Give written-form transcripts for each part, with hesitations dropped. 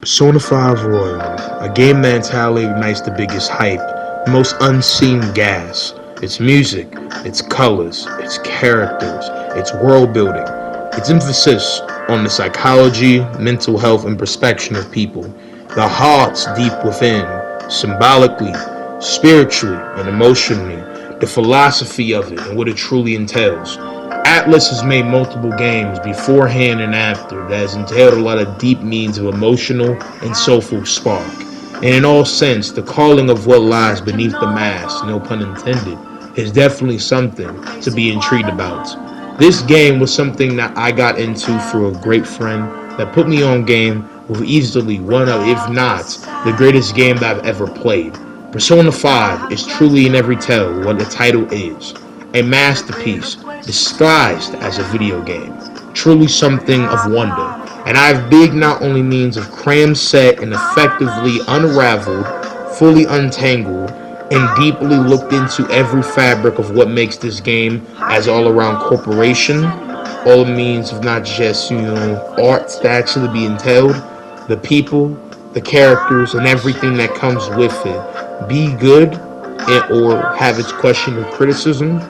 Persona 5 Royal, a game that entirely ignites the biggest hype, the most unseen gas. Its music, its colors, its characters, its world building, its emphasis on the psychology, mental health, and perception of people, the hearts deep within, symbolically, spiritually, and emotionally, the philosophy of it, and what it truly entails. Atlas has made multiple games beforehand and after that has entailed a lot of deep means of emotional and soulful spark. And in all sense, the calling of what lies beneath the mask, no pun intended, is definitely something to be intrigued about. This game was something that I got into through a great friend that put me on game with easily one of, if not, the greatest game that I've ever played. Persona 5 is truly in every tell what the title is. A masterpiece disguised as a video game. Truly something of wonder. And I have big not only means of cram set and effectively unraveled, fully untangled, and deeply looked into every fabric of what makes this game as all around corporation, all means of not just, art to actually be entailed, the people, the characters, and everything that comes with it. Be good or have its question or criticism.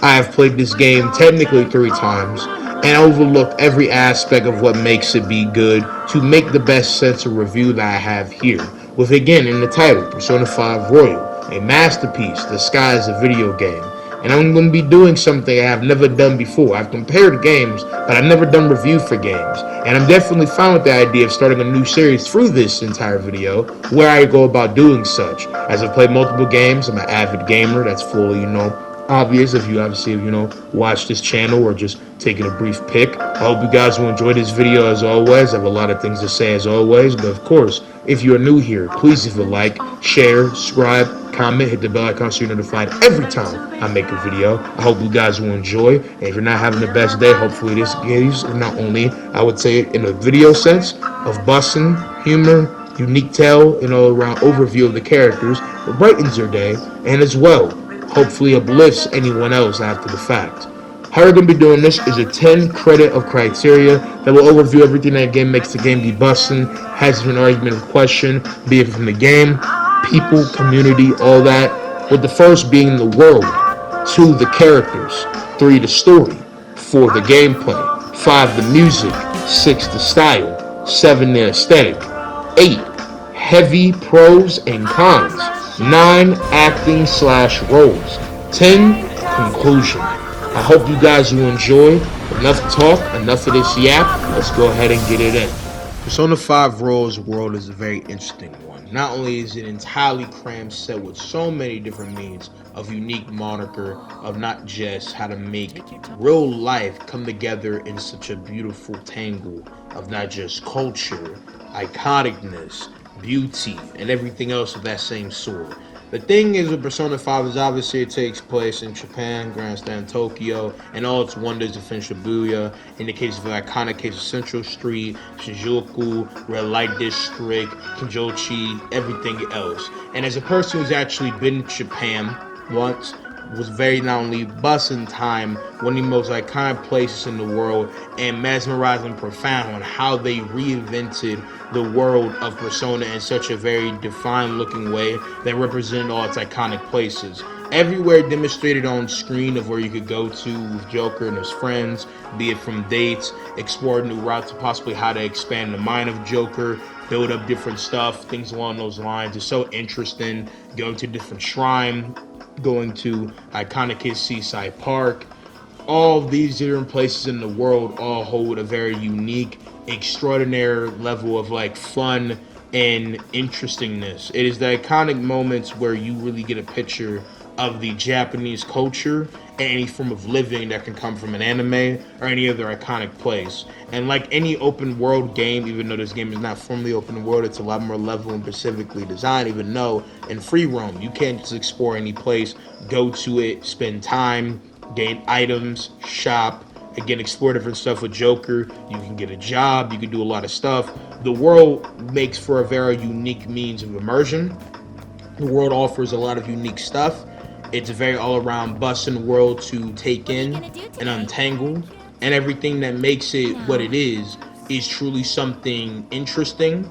I have played this game technically 3 times and overlooked every aspect of what makes it be good to make the best sense of review that I have here. With again in the title, Persona 5 Royal, a masterpiece disguised as a video game. And I'm going to be doing something I have never done before. I've compared games, but I've never done review for games. And I'm definitely fine with the idea of starting a new series through this entire video where I go about doing such. As I've played multiple games, I'm an avid gamer. That's fully, obvious if you obviously, watch this channel or just taking a brief pic. I hope you guys will enjoy this video as always. I have a lot of things to say as always, but of course, if you are new here, please leave a like, share, subscribe, comment, hit the bell icon so you're notified every time I make a video. I hope you guys will enjoy. And if you're not having the best day, hopefully this gives not only, I would say in a video sense, of bussin', humor, unique tale, and all around overview of the characters, but brightens your day, and as well, hopefully uplifts anyone else after the fact. How we're going to be doing this is a 10 credit of criteria that will overview everything that game makes the game be bussin', has an argument of question, be it from the game, people, community, all that. With the first being the world, 2 the characters, 3 the story, 4 the gameplay, 5 the music, 6 the style, 7 the aesthetic, 8 heavy pros and cons, 9 acting slash roles, 10 conclusion. I hope you guys will enjoy. Enough talk, enough of this yap. Let's go ahead and get it in. Persona 5 Royal's world is a very interesting one. Not only is it entirely crammed set with so many different means of unique moniker of not just how to make real life come together in such a beautiful tangle of not just culture, iconicness, beauty, and everything else of that same sort. The thing is with Persona 5 is obviously it takes place in Japan, Grandstand Tokyo, and all its wonders of Shibuya. In the case of the iconic case of Central Street, Shinjuku, Red Light District, Kinjochi, everything else. And as a person who's actually been to Japan once, was very not only bussin' time, one of the most iconic places in the world, and mesmerizing profound on how they reinvented the world of Persona in such a very defined looking way that represented all its iconic places. Everywhere demonstrated on screen of where you could go to with Joker and his friends, be it from dates, explore new routes to possibly how to expand the mind of Joker, build up different stuff, things along those lines. It's so interesting. Going to different shrine, going to iconic Seaside Park. All these different places in the world all hold a very unique, extraordinary level of like fun and interestingness. It is the iconic moments where you really get a picture of the Japanese culture and any form of living that can come from an anime or any other iconic place. And like any open world game, even though this game is not formally open world, it's a lot more level and specifically designed. Even though in free roam, you can't just explore any place, go to it, spend time, gain items, shop, again, explore different stuff with Joker. You can get a job, you can do a lot of stuff. The world makes for a very unique means of immersion. The world offers a lot of unique stuff. It's a very all-around bussin' world to take in and untangle, and everything that makes it what it is truly something interesting,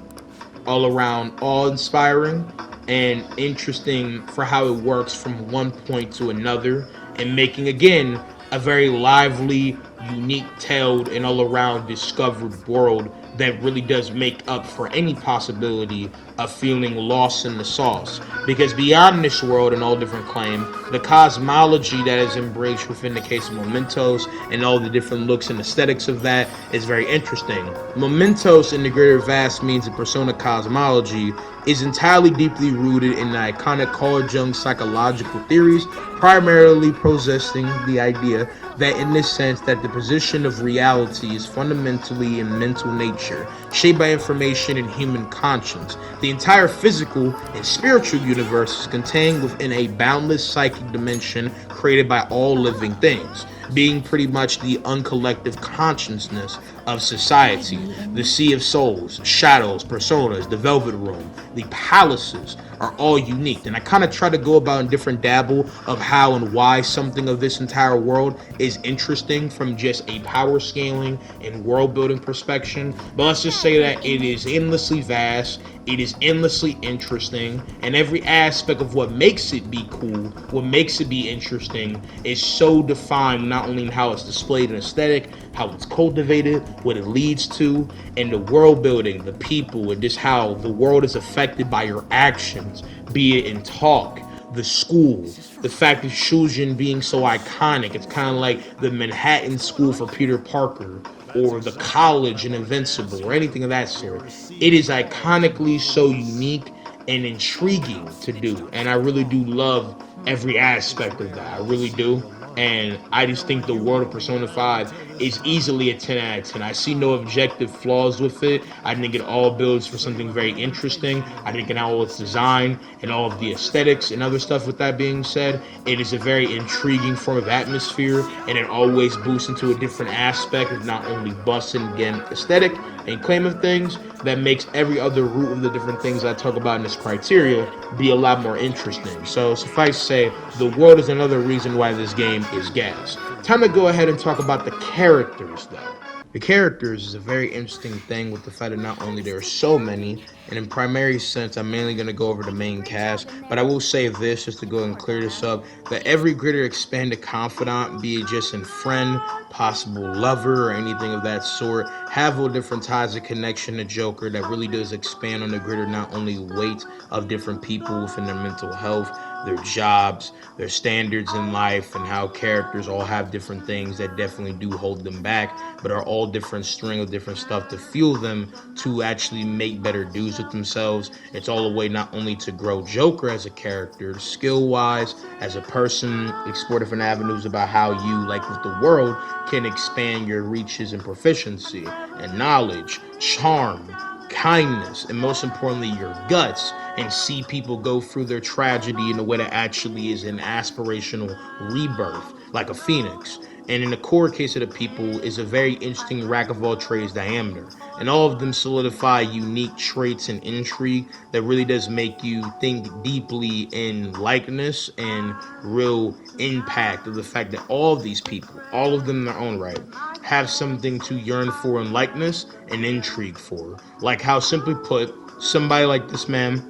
all around awe-inspiring and interesting for how it works from one point to another, and making again a very lively, unique tailed and all around discovered world that really does make up for any possibility of feeling lost in the sauce. Because beyond this world and all different claim, the cosmology that is embraced within the case of Mementos and all the different looks and aesthetics of that is very interesting. Mementos in the greater vast means the persona cosmology is entirely deeply rooted in the iconic Carl Jung psychological theories, primarily possessing the idea that in this sense that the position of reality is fundamentally in mental nature, shaped by information and human conscience. The entire physical and spiritual universe is contained within a boundless psychic dimension created by all living things, being pretty much the uncollective consciousness of society. The sea of souls, shadows, personas, the velvet room, the palaces are all unique. And I kind of try to go about in different dabble of how and why something of this entire world is interesting from just a power scaling and world building perspective. But let's just say that it is endlessly vast, it is endlessly interesting, and every aspect of what makes it be cool, what makes it be interesting, is so defined not only in how it's displayed in aesthetic, how it's cultivated, what it leads to, and the world building, the people, and just how the world is affected by your actions, be it in talk, the school, the fact of Shujin being so iconic. It's kind of like the Manhattan School for Peter Parker, or the college in Invincible, or anything of that sort. It is iconically so unique and intriguing to do, and I really do love every aspect of that. I really do. And I just think the world of Persona 5 is easily a 10 out of 10. I see no objective flaws with it. I think it all builds for something very interesting. I think in how it's designed and all of the aesthetics and other stuff. With that being said, it is a very intriguing form of atmosphere, and it always boosts into a different aspect of not only busting again aesthetic and claim of things that makes every other root of the different things I talk about in this criteria be a lot more interesting. So suffice to say, the world is another reason why this game is gas. Time to go ahead and talk about the characters though. The characters is a very interesting thing with the fact that not only there are so many, and in primary sense, I'm mainly going to go over the main cast, but I will say this just to go and clear this up, that every greater expanded confidant, be it just in friend, possible lover, or anything of that sort, have all different ties of connection to Joker that really does expand on the greater not only weight of different people within their mental health, their jobs, their standards in life, and how characters all have different things that definitely do hold them back, but are all different string of different stuff to fuel them to actually make better dues with themselves. It's all a way not only to grow Joker as a character, skill wise, as a person, explore different avenues about how you, like with the world, can expand your reaches and proficiency and knowledge, charm, kindness, and most importantly, your guts, and see people go through their tragedy in a way that actually is an aspirational rebirth, like a phoenix. And in the core case of the people is a very interesting rack of all trades diameter. And all of them solidify unique traits and intrigue that really does make you think deeply in likeness and real impact of the fact that all of these people, all of them in their own right, have something to yearn for in likeness and intrigue for. Like how, simply put, somebody like this man,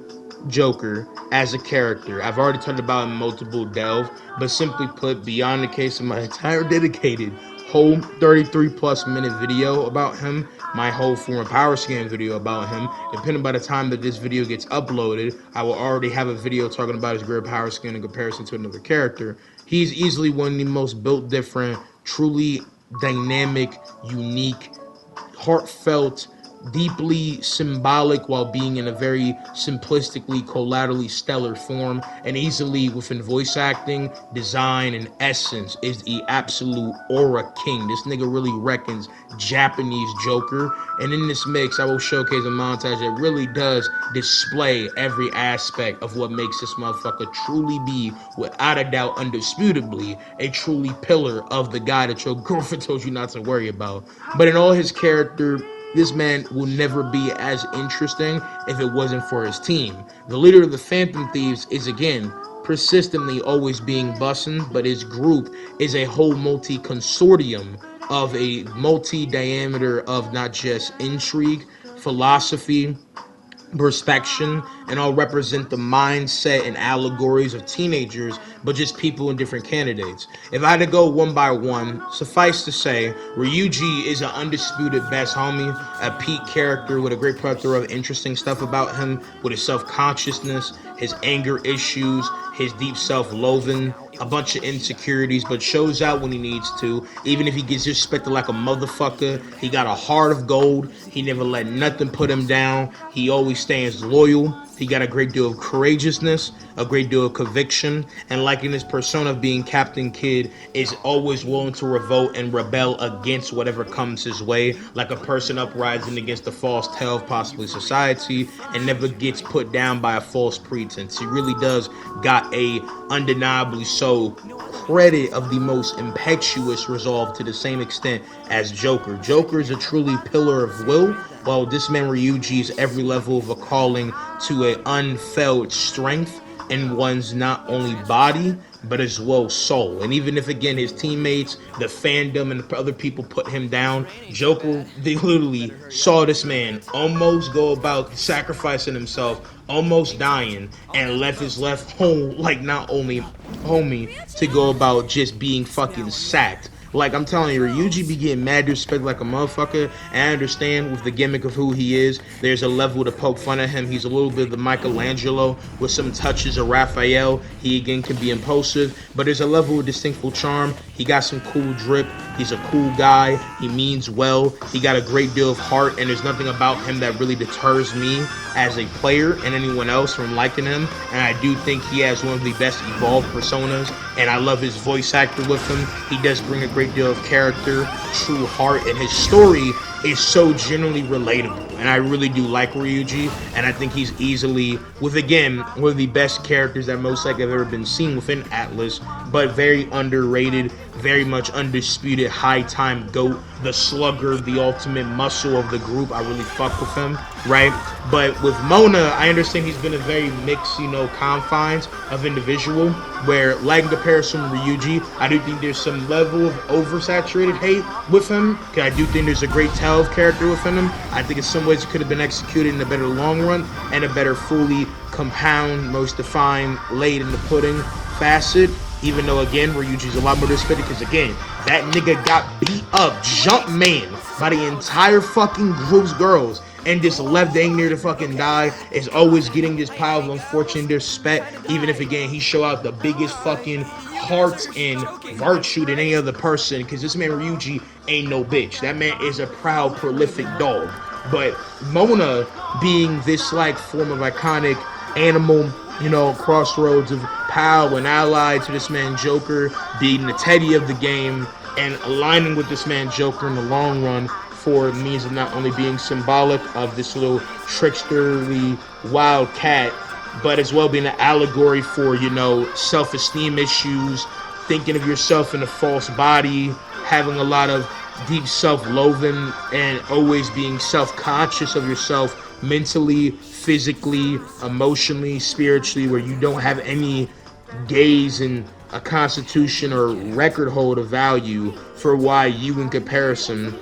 Joker, as a character, I've already talked about in multiple delve, but simply put, beyond the case of my entire dedicated whole 33 plus minute video about him, my whole former power scan video about him, depending by the time that this video gets uploaded, I will already have a video talking about his great power scan in comparison to another character. He's easily one of the most built different, truly dynamic, unique, heartfelt, deeply symbolic while being in a very simplistically, collaterally stellar form, and easily within voice acting, design, and essence is the absolute aura king. This nigga really reckons Japanese Joker, and in this mix, I will showcase a montage that really does display every aspect of what makes this motherfucker truly be, without a doubt, undisputably, a truly pillar of the guy that your girlfriend told you not to worry about. But in all his character, this man will never be as interesting if it wasn't for his team. The leader of the Phantom Thieves is, again, persistently always being bussin', but his group is a whole multi-consortium of a multi-diameter of not just intrigue, philosophy, perspection, and all represent the mindset and allegories of teenagers, but just people and different candidates. If I had to go one by one, suffice to say, Ryuji is an undisputed best homie, a peak character with a great plethora of interesting stuff about him, with his self-consciousness, his anger issues, his deep self-loathing, a bunch of insecurities, but shows out when he needs to. Even if he gets disrespected like a motherfucker, he got a heart of gold. He never let nothing put him down. He always stands loyal. He got a great deal of courageousness, a great deal of conviction, and like in his persona of being Captain Kidd, is always willing to revolt and rebel against whatever comes his way, like a person uprising against the false tale of possibly society, and never gets put down by a false pretense. He really does got a undeniably so credit of the most impetuous resolve to the same extent as Joker. Joker is a truly pillar of will, while this man Ryuji is every level of a calling to an unfelt strength in one's not only body but as well soul. And even if again his teammates, the fandom, and other people put him down, Joker, they literally saw this man almost go about sacrificing himself, almost dying, and left his left home like not only homie to go about just being fucking sacked. Like I'm telling you, Ryuji be getting mad disrespect like a motherfucker, and I understand with the gimmick of who he is, there's a level to poke fun at him. He's a little bit of the Michelangelo with some touches of Raphael. He again can be impulsive, but there's a level of distinctful charm. He got some cool drip. He's a cool guy. He means well. He got a great deal of heart, and there's nothing about him that really deters me as a player and anyone else from liking him. And I do think he has one of the best evolved personas, and I love his voice actor with him. He does bring a great deal of character, true heart, and his story is so generally relatable. And I really do like Ryuji, and I think he's easily, with again, one of the best characters that most likely have ever been seen within Atlas, but very underrated, very much undisputed high time GOAT, the slugger, the ultimate muscle of the group. I really fuck with him, right? But with Mona, I understand he's been a very mixed, confines of individual, where like in comparison to Ryuji, I do think there's some level of oversaturated hate with him, because I do think there's a great tale of character within him. I think in some ways it could have been executed in a better long run and a better fully compound, most defined, laid in the pudding facet. Even though, again, Ryuji's a lot more respected, because, again, that nigga got beat up, jump man, by the entire fucking group's girls, and just left dang near to fucking die, is always getting this pile of unfortunate disrespect, even if, again, he show out the biggest fucking heart and virtue than any other person, because this man Ryuji ain't no bitch. That man is a proud, prolific dog. But Mona being this, like, form of iconic animal, crossroads of pal and ally to this man Joker, being the Teddy of the game, and aligning with this man Joker in the long run for means of not only being symbolic of this little tricksterly wild cat, but as well being an allegory for, self-esteem issues, thinking of yourself in a false body, having a lot of deep self-loathing, and always being self-conscious of yourself mentally, physically, emotionally, spiritually, where you don't have any gaze in a constitution or record hold of value for why you in comparison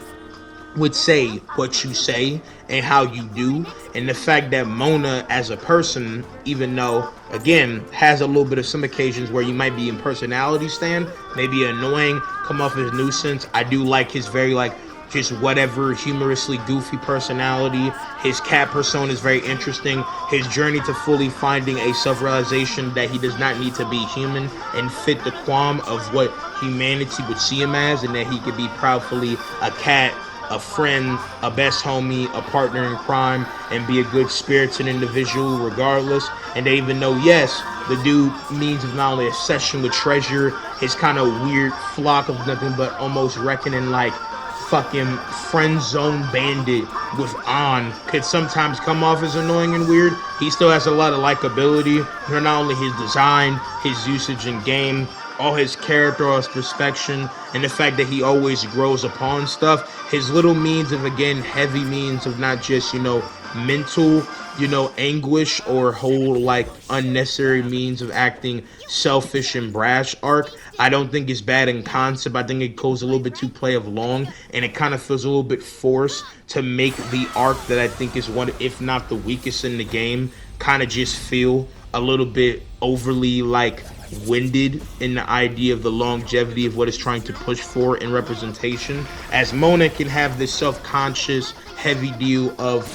would say what you say and how you do. And the fact that Mona as a person, even though again has a little bit of some occasions where you might be in personality stand, maybe annoying, come off as nuisance, I do like his very just whatever humorously goofy personality. His cat persona is very interesting. His journey to fully finding a self-realization that he does not need to be human and fit the qualm of what humanity would see him as, and that he could be proudly a cat, a friend, a best homie, a partner in crime, and be a good spirited individual regardless. And they even know, yes, the dude means of not only a session with treasure, his kind of weird flock of nothing but almost reckoning like fucking friend zone bandit with on could sometimes come off as annoying and weird. He still has a lot of likability for not only his design, his usage in game, all his character, all his perspection, and the fact that he always grows upon stuff. His little means of, again, heavy means of not just, mental, anguish or whole like unnecessary means of acting selfish and brash arc, I don't think is bad in concept. I think it goes a little bit too play of long, and it kind of feels a little bit forced to make the arc that I think is one, if not the weakest in the game, kind of just feel a little bit overly like winded in the idea of the longevity of what it's trying to push for in representation. As Mona can have this self-conscious, heavy deal of,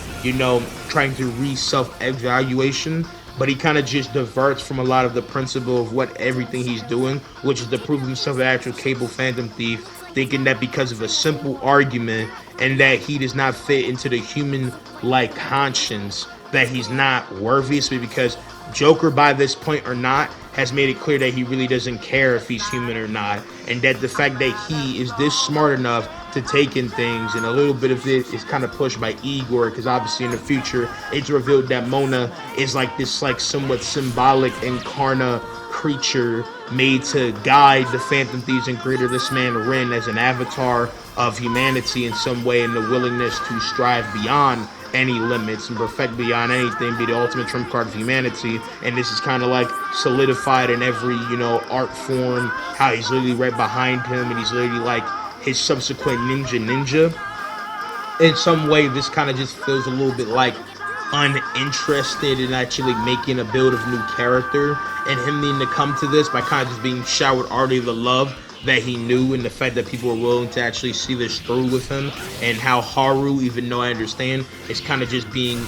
trying to self-evaluation, but he kind of just diverts from a lot of the principle of what everything he's doing, which is to prove himself an actual capable Phantom Thief, thinking that because of a simple argument and that he does not fit into the human like conscience, that he's not worthy, because Joker, by this point or not, has made it clear that he really doesn't care if he's human or not, and that the fact that he is this smart enough to take in things, and a little bit of it is kind of pushed by Igor, because obviously in the future it's revealed that Mona is like this like somewhat symbolic incarnate creature made to guide the Phantom Thieves and creator this man Rin as an avatar of humanity in some way, and the willingness to strive beyond any limits and perfect beyond anything, be the ultimate trump card of humanity. And this is kind of like solidified in every, art form, how he's literally right behind him, and he's literally like his subsequent ninja. In some way, this kind of just feels a little bit like uninterested in actually making a build of new character, and him needing to come to this by kind of just being showered already the love that he knew, and the fact that people were willing to actually see this through with him, and how Haru, even though I understand, is kind of just being,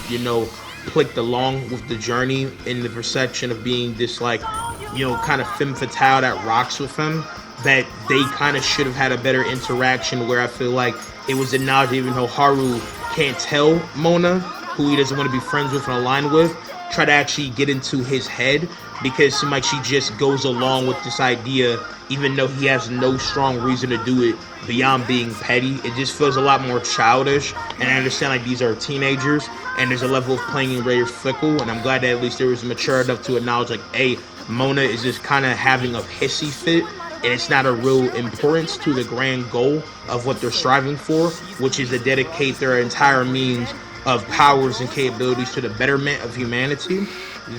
clicked along with the journey in the perception of being this like, kind of femme fatale that rocks with him, that they kind of should have had a better interaction, where I feel like it was acknowledged, even though Haru can't tell Mona, who he doesn't want to be friends with and align with, try to actually get into his head, because it seems like she just goes along with this idea, even though he has no strong reason to do it beyond being petty. It just feels a lot more childish, and I understand like these are teenagers, and there's a level of playing very fickle, and I'm glad that at least there was mature enough to acknowledge like, hey, Mona is just kind of having a hissy fit, and it's not a real importance to the grand goal of what they're striving for, which is to dedicate their entire means of powers and capabilities to the betterment of humanity.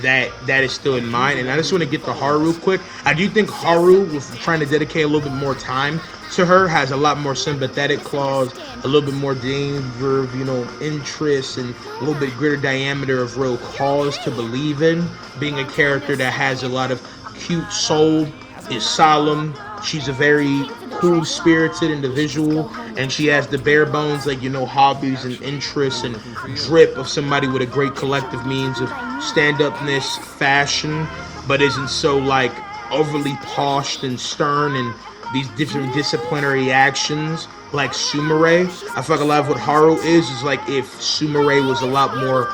That is still in mind. And I just want to get to Haru quick. I do think Haru, with trying to dedicate a little bit more time to her, has a lot more sympathetic clause, a little bit more danger of, interest, and a little bit greater diameter of real cause to believe in. Being a character that has a lot of cute soul, is solemn. She's a very cool spirited individual, and she has the bare bones like hobbies and interests and drip of somebody with a great collective means of stand-upness, fashion, but isn't so like overly posh and stern and these different disciplinary actions like Sumire. I feel like a lot of what Haru is like if Sumire was a lot more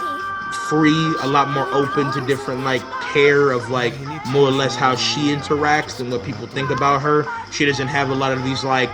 free, a lot more open to different like care of like more or less how she interacts and what people think about her. She doesn't have a lot of these like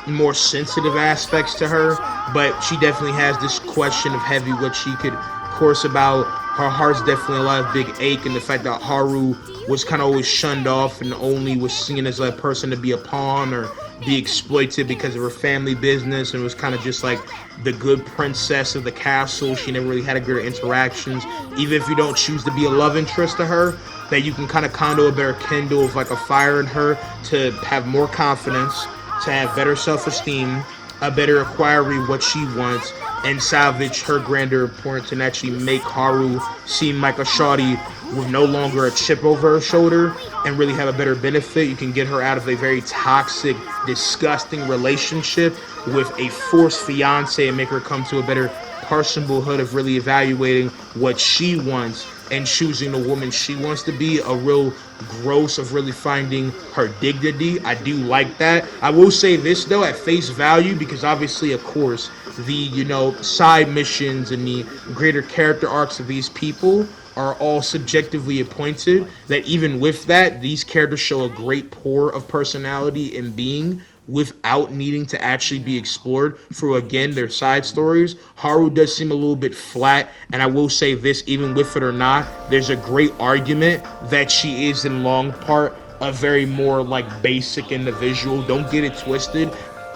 more sensitive aspects to her, but she definitely has this question of heavy what she could course about. Her heart's definitely a lot of big ache, and the fact that Haru was kind of always shunned off and only was seen as a person to be a pawn or be exploited because of her family business, and was kind of just like the good princess of the castle. She never really had a good interactions. Even if you don't choose to be a love interest to her, that you can kind of condo a better kindle of like a fire in her to have more confidence, to have better self-esteem, a better acquiring what she wants, and salvage her grander importance and actually make Haru seem like a shawty with no longer a chip over her shoulder and really have a better benefit. You can get her out of a very toxic, disgusting relationship with a forced fiance and make her come to a better personhood of really evaluating what she wants and choosing the woman she wants to be. A real gross of really finding her dignity. I do like that. I will say this though, at face value, because obviously of course the side missions and the greater character arcs of these people are all subjectively appointed, that even with that, these characters show a great pour of personality and being without needing to actually be explored through, again, their side stories. Haru does seem a little bit flat, and I will say this, even with it or not, there's a great argument that she is in long part a very more like basic individual. Don't get it twisted.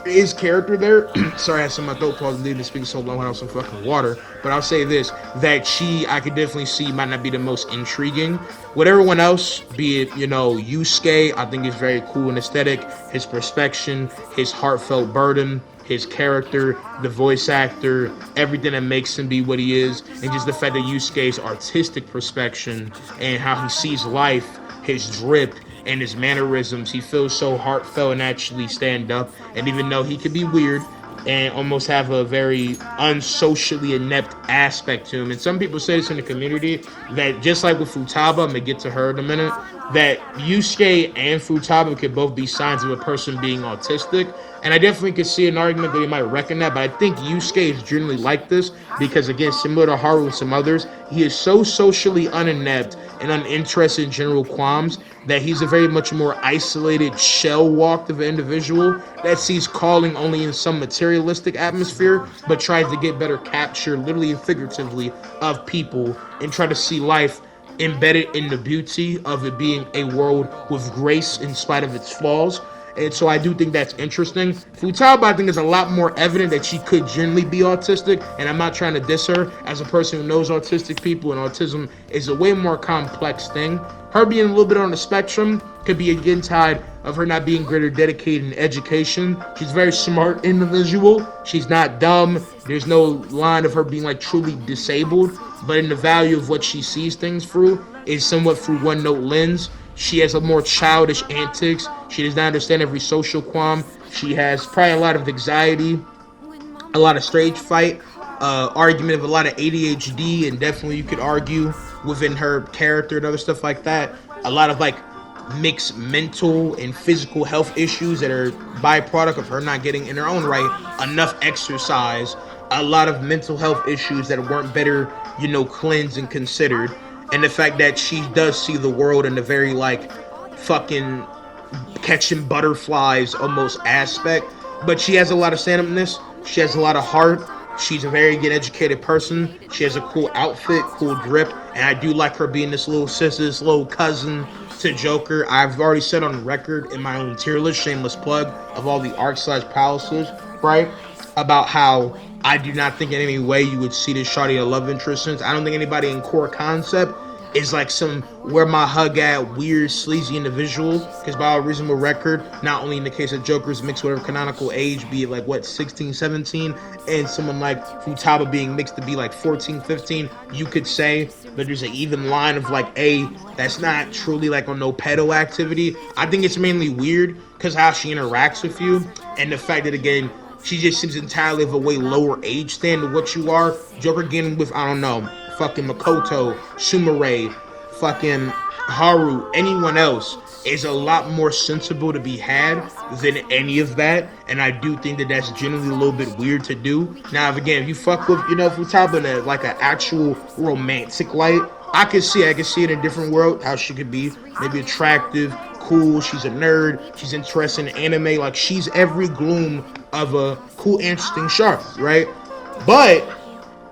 is character there. Sorry, I had some of my throat pause and didn't speak so long when I was some fucking water. But I'll say this: that she, I could definitely see, might not be the most intriguing. With everyone else, be it Yusuke, I think is very cool and aesthetic. His perspection, his heartfelt burden, his character, the voice actor, everything that makes him be what he is, and just the fact that Yusuke's artistic perspection and how he sees life, his drip, and his mannerisms. He feels so heartfelt and actually stand up. And even though he could be weird and almost have a very unsocially inept aspect to him, and some people say this in the community that just like with Futaba, I'm gonna get to her in a minute, that Yusuke and Futaba could both be signs of a person being autistic. And I definitely could see an argument that he might reckon that, but I think Yusuke is generally like this because, again, similar to Haru and some others, he is so socially uninept and uninterested in general qualms that he's a very much more isolated, shell-walked of an individual that sees calling only in some materialistic atmosphere, but tries to get better capture, literally and figuratively, of people and try to see life embedded in the beauty of it being a world with grace in spite of its flaws. And so I do think that's interesting. Futaba, I think, is a lot more evident that she could generally be autistic. And I'm not trying to diss her as a person who knows autistic people, and autism is a way more complex thing. Her being a little bit on the spectrum could be again tied of her not being greater dedicated in education. She's a very smart individual. She's not dumb. There's no line of her being like truly disabled. But in the value of what she sees things through is somewhat through one note lens. She has a more childish antics. She does not understand every social qualm. She has probably a lot of anxiety, a lot of stage fight, argument of a lot of ADHD, and definitely you could argue within her character and other stuff like that. A lot of like mixed mental and physical health issues that are byproduct of her not getting in her own right enough exercise. A lot of mental health issues that weren't better, cleansed and considered. And the fact that she does see the world in a very like fucking catching butterflies almost aspect, but she has a lot of stand-upness. She has a lot of heart. She's a very good educated person. She has a cool outfit, cool drip, and I do like her being this little sister, this little cousin to Joker. I've already said on record in my own tier list, shameless plug, of all the arc/palaces, right? About how I do not think in any way you would see this shawty a love interest since I don't think anybody in core concept is like some where my hug at weird sleazy individual, because by all reasonable record, not only in the case of Joker's mixed whatever canonical age, be it like what 16 17, and someone like Futaba being mixed to be like 14 15, you could say that there's an even line of like that's not truly like on no pedo activity. I think it's mainly weird because how she interacts with you, and the fact that again she just seems entirely of a way lower age stand to what you are. Joker getting with, I don't know, fucking Makoto, Sumire, fucking Haru, anyone else is a lot more sensible to be had than any of that. And I do think that that's generally a little bit weird to do. Now, if you fuck with, if we're talking like an actual romantic light, I can see it in a different world, how she could be maybe attractive, cool, she's a nerd, she's interested in anime, like she's every gloom of a cool, interesting shark, right? But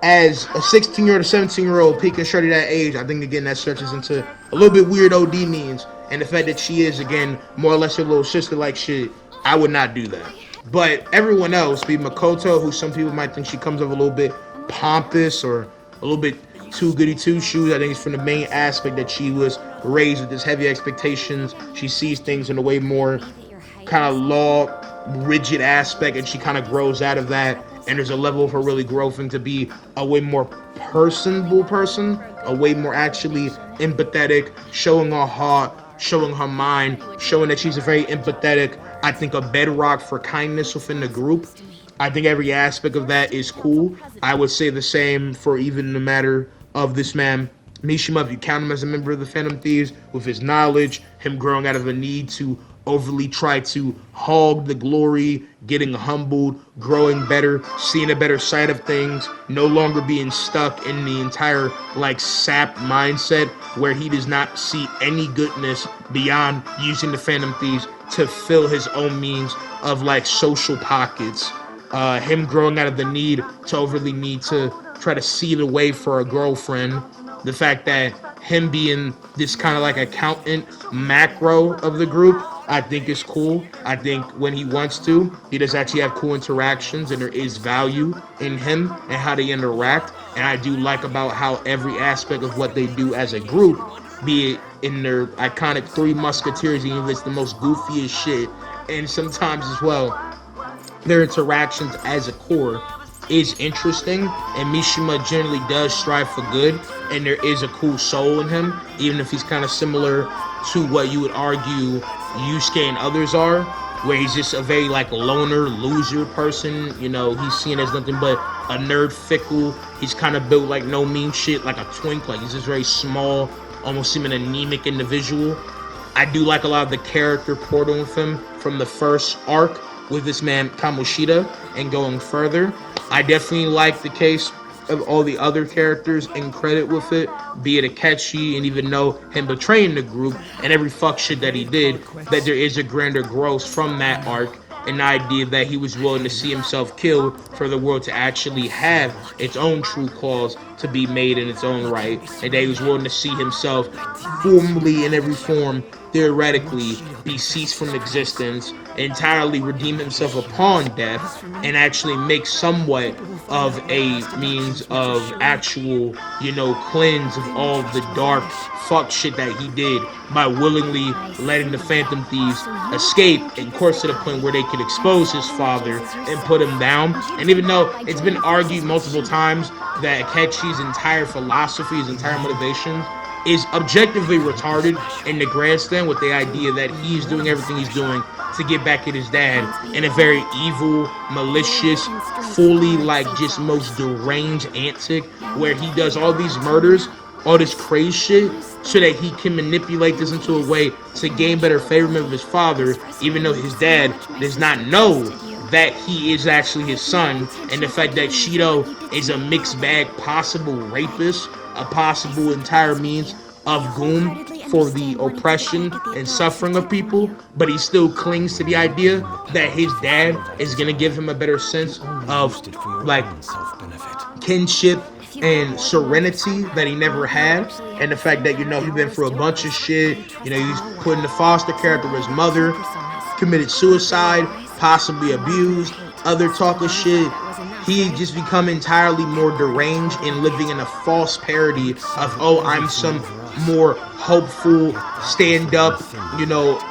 as a 16-year-old or 17-year-old peaking shorty that age, I think again that stretches into a little bit weird OD means, and the fact that she is again more or less her little sister like shit, I would not do that. But everyone else, be Makoto, who some people might think she comes off a little bit pompous or a little bit too goody two shoes. I think it's from the main aspect that she was raised with this heavy expectations. She sees things in a way more kind of law rigid aspect, and she kind of grows out of that. And there's a level of her really growth into be a way more personable person, a way more actually empathetic, showing her heart, showing her mind, showing that she's a very empathetic, I think a bedrock for kindness within the group. I think every aspect of that is cool. I would say the same for even the matter of this man, Mishima, if you count him as a member of the Phantom Thieves, with his knowledge, him growing out of a need to overly try to hog the glory, getting humbled, growing better, seeing a better side of things, no longer being stuck in the entire like sapped mindset where he does not see any goodness beyond using the Phantom Thieves to fill his own means of like social pockets. Him growing out of the need to overly need to try to see the way for a girlfriend. The fact that him being this kind of like accountant macro of the group, I think is cool. I think when he wants to, he does actually have cool interactions, and there is value in him and how they interact. And I do like about how every aspect of what they do as a group, be it in their iconic Three Musketeers, even if it's the most goofiest shit, and sometimes as well their interactions as a core is interesting, and Mishima generally does strive for good, and there is a cool soul in him, even if he's kind of similar to what you would argue Yusuke and others are, where he's just a very like loner, loser person. You know, he's seen as nothing but a nerd, fickle. He's kind of built like no mean shit, like a twink. Like he's just very small, almost seem an anemic individual. I do like a lot of the character portal of him from the first arc with this man Kamoshida and going further. I definitely like the case of all the other characters in credit with it, be it Akechi and even though him betraying the group and every fuck shit that he did, that there is a grander growth from that arc, an idea that he was willing to see himself killed for the world to actually have its own true cause to be made in its own right, and that he was willing to see himself formally in every form, theoretically, be ceased from existence, entirely redeem himself upon death, and actually make somewhat of a means of actual, cleanse of all the dark fuck shit that he did by willingly letting the Phantom Thieves escape, and of course to the point where they could expose his father and put him down. And even though it's been argued multiple times that Akechi's entire philosophy, his entire motivation is objectively retarded in the grand stand, with the idea that he's doing everything he's doing to get back at his dad in a very evil, malicious, fully like just most deranged antic, where he does all these murders, all this crazy shit, so that he can manipulate this into a way to gain better favor of his father, even though his dad does not know that he is actually his son, and the fact that Shido is a mixed bag possible rapist, a possible entire means of goon for the oppression and suffering of people, but he still clings to the idea that his dad is gonna give him a better sense of like kinship and serenity that he never had, and the fact that he's been through a bunch of shit. He's put in the foster character of his mother, committed suicide, possibly abused, other talk of shit. He just become entirely more deranged and living in a false parody of, oh, I'm some more hopeful, stand-up,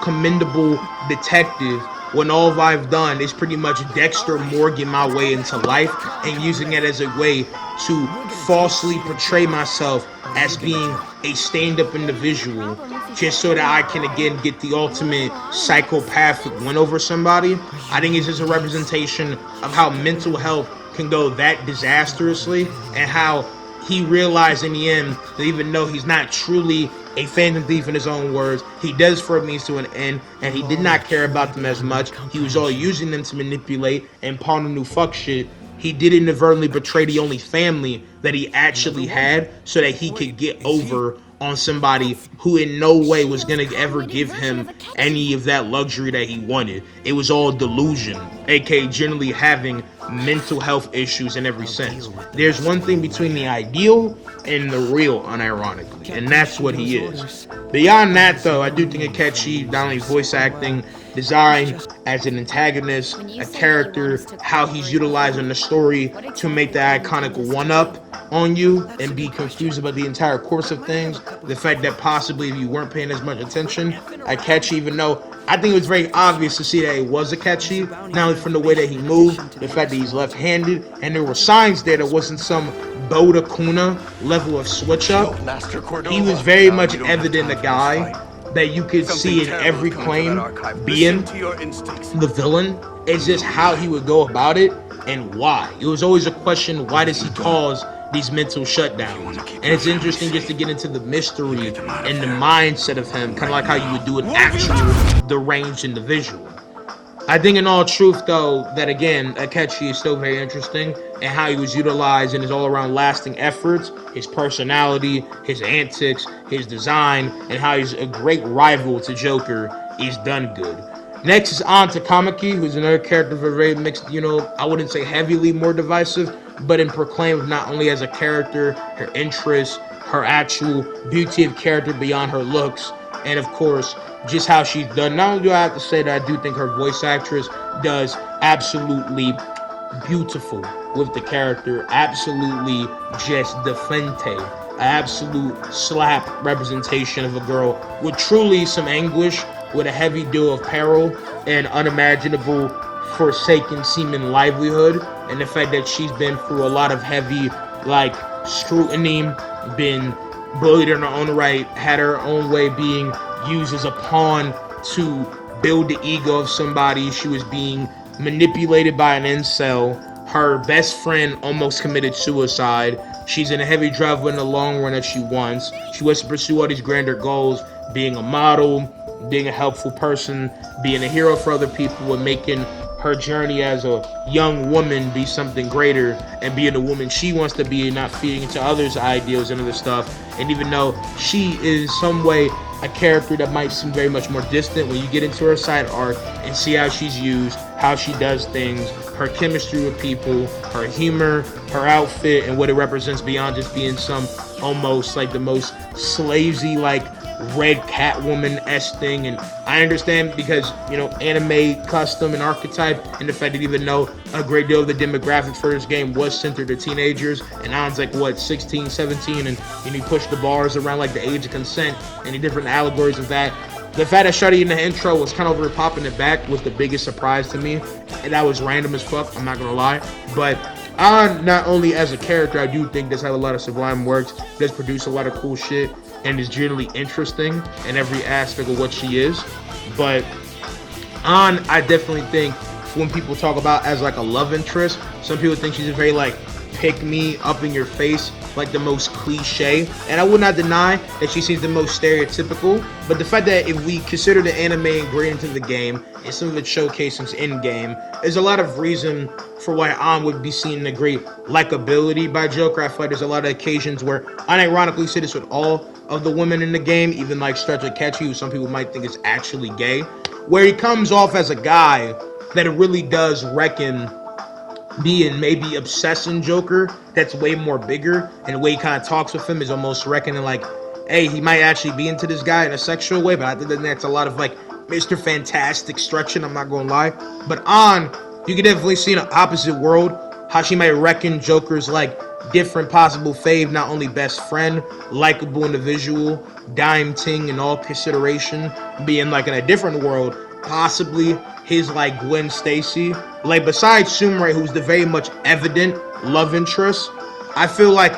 commendable detective, when all I've done is pretty much Dexter Morgan my way into life and using it as a way to falsely portray myself as being a stand-up individual, just so that I can again get the ultimate psychopathic win over somebody. I think it's just a representation of how mental health can go that disastrously, and how he realized in the end that even though he's not truly a Phantom Thief in his own words, he does for a means to an end, and he did not care about them as much. He was all using them to manipulate and pawn new fuck shit. He did inadvertently betray the only family that he actually had, so that he could get over on somebody who in no way was going to ever give him any of that luxury that he wanted. It was all delusion, aka generally having mental health issues in every sense. There's one thing between the ideal and the real, unironically, and that's what he is. Beyond that, though, I do think Akechi, not only voice acting, design as an antagonist, a character, how he's utilizing the story to make the iconic one-up on you and be confused about the entire course of things. The fact that possibly if you weren't paying as much attention, Akechi, even though I think it was very obvious to see that it was Akechi, not only from the way that he moved, the fact that he's left-handed, and there were signs there that wasn't some Boda Kuna level of switch up. He was very much evident a guy that you could see in every claim being the villain. It's just how he would go about it and why. It was always a question, why does he cause these mental shutdowns? And it's interesting just to get into the mystery and the mindset of him, kind of like how you would do an actual deranged individual. I think in all truth, though, that again, Akechi is still very interesting, and how he was utilized in his all-around lasting efforts, his personality, his antics, his design, and how he's a great rival to Joker is done good. Next is on to Kamaki, who's another character very mixed, I wouldn't say heavily more divisive, but in proclaimed not only as a character, her interests, her actual beauty of character beyond her looks, and of course, just how she's done. Not only do I have to say that I do think her voice actress does absolutely beautiful with the character, absolutely just the fente, absolute slap representation of a girl with truly some anguish, with a heavy deal of peril and unimaginable forsaken seeming livelihood, and the fact that she's been through a lot of heavy like scrutiny, been bullied in her own right, had her own way being used as a pawn to build the ego of somebody. She was being manipulated by an incel. Her best friend almost committed suicide. She's in a heavy drive in the long run that she wants. She wants to pursue all these grander goals, being a model, being a helpful person, being a hero for other people, and making her journey as a young woman be something greater, and being the woman she wants to be, and not feeding into others' ideals and other stuff. And even though she is some way a character that might seem very much more distant, when you get into her side arc and see how she's used, how she does things, her chemistry with people, her humor, her outfit, and what it represents beyond just being some almost like the most slavesy like red Catwoman-esque thing. And I understand because, you know, anime custom and archetype, and the fact that even though a great deal of the demographic for this game was centered to teenagers, and Alan's like, what, 16, 17, and you push the bars around like the age of consent and the different allegories of that. The fact that Shawty in the intro was kind of over popping it back was the biggest surprise to me, and that was random as fuck, I'm not gonna lie. But not only as a character, I do think does have a lot of sublime works, does produce a lot of cool shit, and is generally interesting in every aspect of what she is. But I definitely think when people talk about as like a love interest, some people think she's a very like pick me up in your face, like the most cliche, and I would not deny that she seems the most stereotypical. But the fact that if we consider the anime ingrained into the game and some of its showcases in game, there's a lot of reason for why would be seen a great likability by Joker. I feel like there's a lot of occasions where, unironically, say this with all of the women in the game, even like Stretch Akechi, who some people might think is actually gay, where he comes off as a guy that it really does reckon being maybe obsessing Joker that's way more bigger, and the way he kind of talks with him is almost reckoning like, hey, he might actually be into this guy in a sexual way. But I think that's a lot of like Mr. Fantastic stretching, I'm not gonna lie. But you can definitely see in an opposite world how she might reckon Joker's like different possible fave, not only best friend, likable individual, dime ting in all consideration, being like in a different world, possibly his like Gwen Stacy. Like besides Sumire, who's the very much evident love interest, I feel like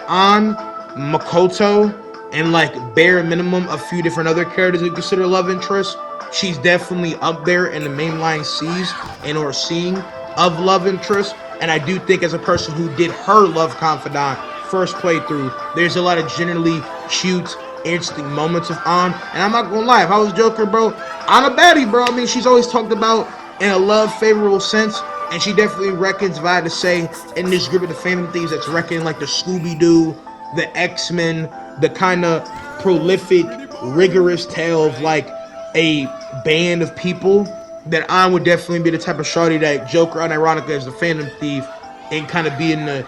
Makoto, and like bare minimum a few different other characters we consider love interests, she's definitely up there in the mainline C's and or seeing of love interest. And I do think as a person who did her love confidant first playthrough, there's a lot of generally cute, interesting moments of and I'm not gonna lie, if I was Joker, bro, I'm a baddie, bro. I mean, she's always talked about in a love favorable sense, and she definitely reckons, if I had to say, in this group of the Phantom Thieves, that's reckoning like the Scooby-Doo, the X-Men, the kind of prolific, rigorous tale of like a band of people, that I would definitely be the type of shawty that Joker, unironically, as the Phantom Thief, and kind of being the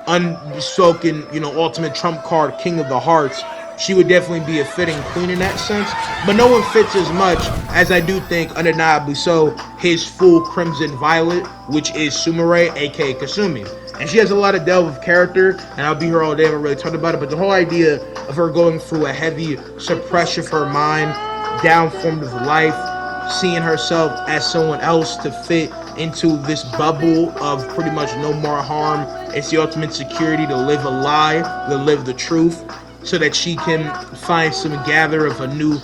unspoken, ultimate trump card, King of the Hearts. She would definitely be a fitting queen in that sense. But no one fits as much as I do think, undeniably so, his full Crimson Violet, which is Sumire, aka Kasumi. And she has a lot of depth of character, and I'll be here all day, I haven't really talked about it, but the whole idea of her going through a heavy suppression of her mind, downformed of life, seeing herself as someone else to fit into this bubble of pretty much no more harm. It's the ultimate security to live a lie, to live the truth, so that she can find some gather of a new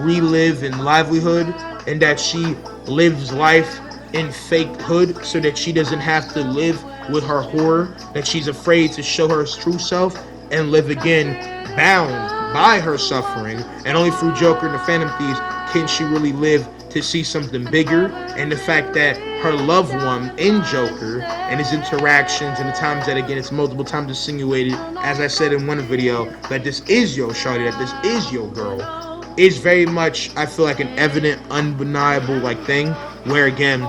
relive and livelihood, and that she lives life in fakehood so that she doesn't have to live with her horror, that she's afraid to show her true self and live again bound by her suffering. And only through Joker and the Phantom Thieves can she really live to see something bigger. And the fact that her loved one in Joker and his interactions, and the times that, again, it's multiple times insinuated, as I said in one video, that this is your shawty, that this is your girl, is very much, I feel like, an evident, undeniable like thing, where again,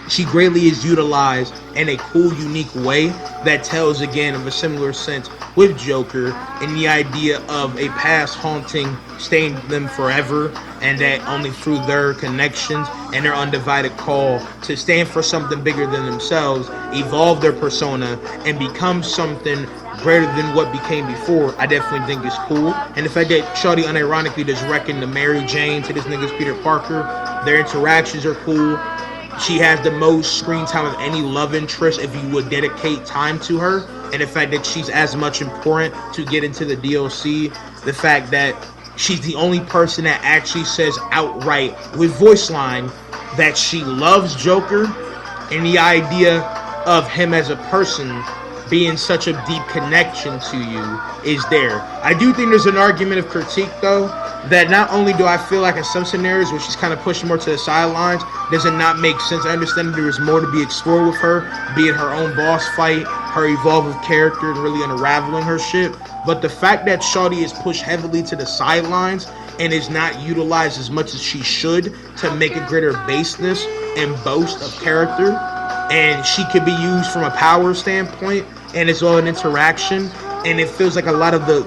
she greatly is utilized in a cool, unique way that tells, again, of a similar sense with Joker and the idea of a past haunting staying them forever, and that only through their connections and their undivided call to stand for something bigger than themselves, evolve their persona, and become something greater than what became before, I definitely think is cool. And the fact that Shawty unironically just reckon to Mary Jane to this nigga's Peter Parker, their interactions are cool. She has the most screen time of any love interest if you would dedicate time to her. And the fact that she's as much important to get into the DLC, the fact that she's the only person that actually says outright with voice line that she loves Joker, and the idea of him as a person being such a deep connection to you is there. I do think there's an argument of critique though, that not only do I feel like in some scenarios where she's kind of pushed more to the sidelines, does it not make sense? I understand that there is more to be explored with her, be it her own boss fight, her evolving character, and really unraveling her shit. But the fact that Shawty is pushed heavily to the sidelines and is not utilized as much as she should to make a greater baseness and boast of character, and she could be used from a power standpoint and as well an interaction, and it feels like a lot of the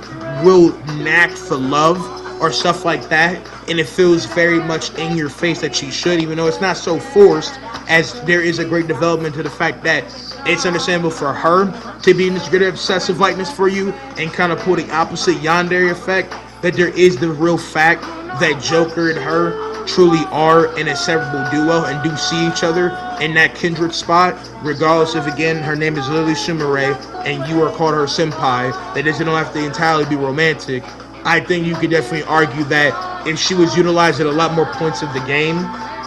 real knack for love or stuff like that, and it feels very much in your face that she should, even though it's not so forced, as there is a great development to the fact that it's understandable for her to be in this greater obsessive likeness for you and kind of pull the opposite yandere effect, that there is the real fact that Joker and her truly are an inseparable duo and do see each other in that kindred spot, regardless if, again, her name is Lily Sumire and you are called her senpai. That doesn't have to entirely be romantic. I think you could definitely argue that if she was utilized at a lot more points of the game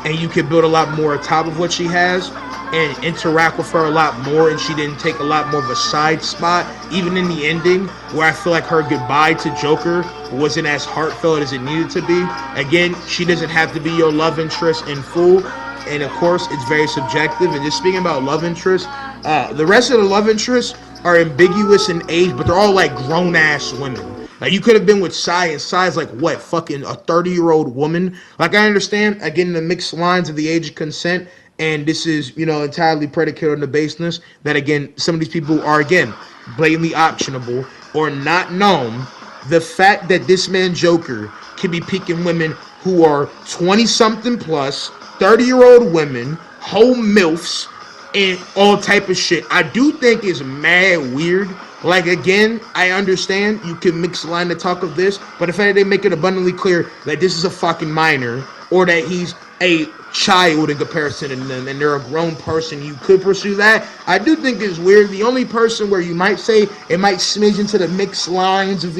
and you could build a lot more on top of what she has and interact with her a lot more, and she didn't take a lot more of a side spot, even in the ending, where I feel like her goodbye to Joker wasn't as heartfelt as it needed to be. Again, she doesn't have to be your love interest in full, and of course, it's very subjective. And just speaking about love interest, the rest of the love interests are ambiguous in age, but they're all like grown-ass women. Like, you could have been with Sai, and Sai's like, what, fucking a 30-year-old woman? Like, I understand, again, the mixed lines of the age of consent, and this is, entirely predicated on the baseness that, again, some of these people are, again, blatantly optionable or not known. The fact that this man Joker can be picking women who are 20-something plus, 30-year-old women, whole MILFs, and all type of shit, I do think is mad weird. Like, again, I understand you can mix line the talk of this, but the fact that they make it abundantly clear that this is a fucking minor, or that he's a child in comparison to them and they're a grown person, you could pursue that, I do think is weird. The only person where you might say it might smidge into the mixed lines of,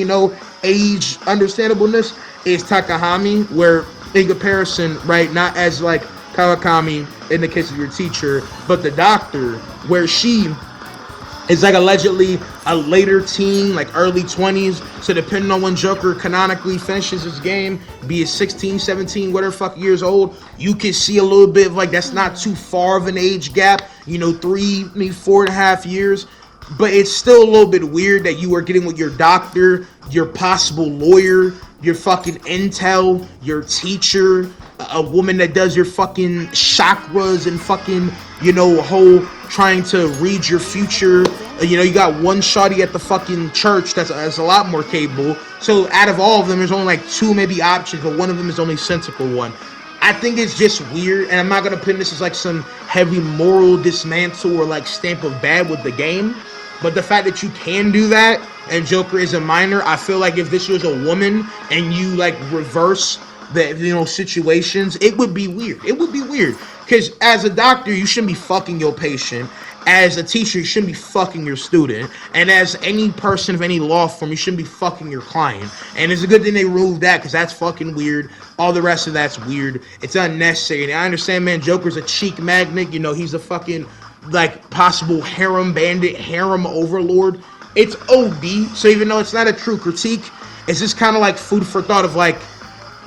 age understandableness is Takahami, where in comparison, right, not as like Kawakami in the case of your teacher, but the doctor, where she is like allegedly a later teen, like early 20s. So depending on when Joker canonically finishes his game, be it 16, 17, whatever fuck years old, you can see a little bit of like, that's not too far of an age gap, 3, maybe 4.5 years. But it's still a little bit weird that you are getting with your doctor, your possible lawyer, your fucking intel, your teacher, a woman that does your fucking chakras and fucking, whole trying to read your future. You got one shawty at the fucking church that's a lot more capable. So out of all of them, there's only like 2 maybe options, but one of them is only sensical one. I think it's just weird, and I'm not gonna put this as like some heavy moral dismantle or like stamp of bad with the game. But the fact that you can do that and Joker is a minor, I feel like if this was a woman and you like reverse the situations, it would be weird. It would be weird. Because as a doctor, you shouldn't be fucking your patient. As a teacher, you shouldn't be fucking your student. And as any person of any law firm, you shouldn't be fucking your client. And it's a good thing they removed that, because that's fucking weird. All the rest of that's weird. It's unnecessary. And I understand, man, Joker's a cheek magnet. He's a fucking, like, possible harem bandit, harem overlord. It's OD. So even though it's not a true critique, it's just kind of like food for thought of, like,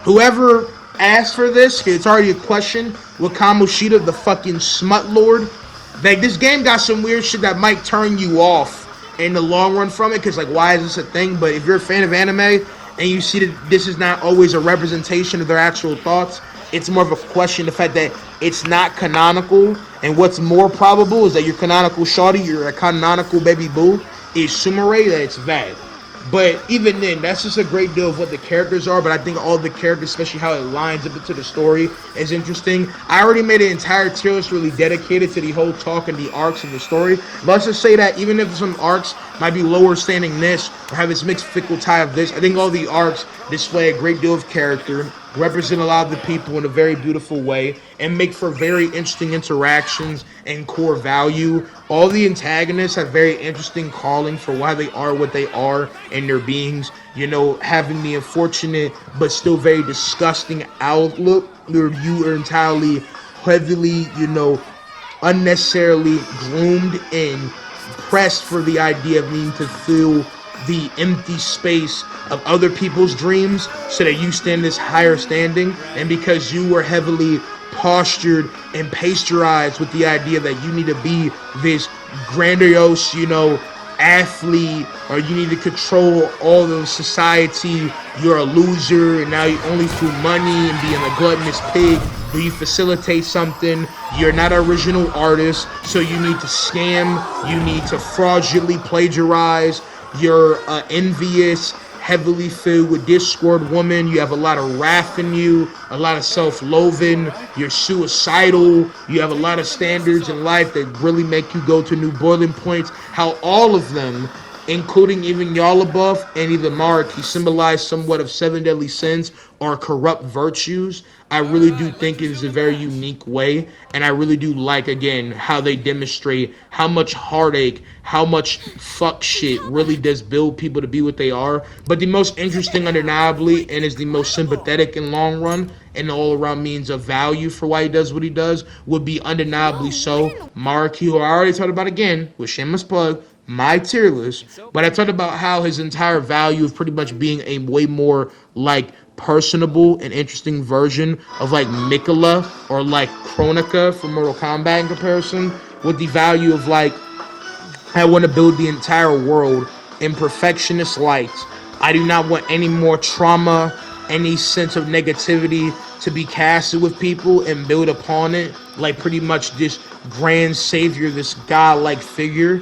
whoever asked for this, it's already a question with Kamoshida, the fucking smut lord. Like, this game got some weird shit that might turn you off in the long run from it, because, like, why is this a thing? But if you're a fan of anime and you see that this is not always a representation of their actual thoughts, it's more of a question, the fact that it's not canonical And what's more probable is that your canonical shawty, your canonical baby boo, is Sumire, that it's Vad. But even then, that's just a great deal of what the characters are. But I think all the characters, especially how it lines up into the story, is interesting. I already made an entire tier list really dedicated to the whole talk and the arcs of the story. But let's just say that even if some arcs might be lower standing this or have its mixed fickle tie of this, I think all the arcs display a great deal of character, represent a lot of the people in a very beautiful way, and make for very interesting interactions and core value. All the antagonists have very interesting calling for why they are what they are in their beings. You know, having the unfortunate but still very disgusting outlook where you are entirely heavily, unnecessarily groomed and pressed for the idea of needing to fill the empty space of other people's dreams so that you stand this higher standing, and because you were heavily postured and pasteurized with the idea that you need to be this grandiose, athlete, or you need to control all of society, you're a loser, and now you only through money and being a gluttonous pig do you facilitate something. You're not an original artist, so you need to scam, you need to fraudulently plagiarize, you're envious, heavily filled with discord woman, you have a lot of wrath in you, a lot of self-loathing, you're suicidal, you have a lot of standards in life that really make you go to new boiling points. How all of them, including even Yaldabaoth and even Mariki, symbolize somewhat of seven deadly sins or corrupt virtues. I really do think it is a very unique way, and I really do like, again, how they demonstrate how much heartache, how much fuck shit really does build people to be what they are. But the most interesting, undeniably, and is the most sympathetic in long run, and all around means of value for why he does what he does, would be undeniably so Mariki, who I already talked about again, with shameless plug, my tier list, but I talked about how his entire value of pretty much being a way more like personable and interesting version of like Mikola or like Kronika from Mortal Kombat in comparison, with the value of like, I want to build the entire world in perfectionist light. I do not want any more trauma, any sense of negativity to be casted with people and build upon it like pretty much this grand savior, this god-like figure.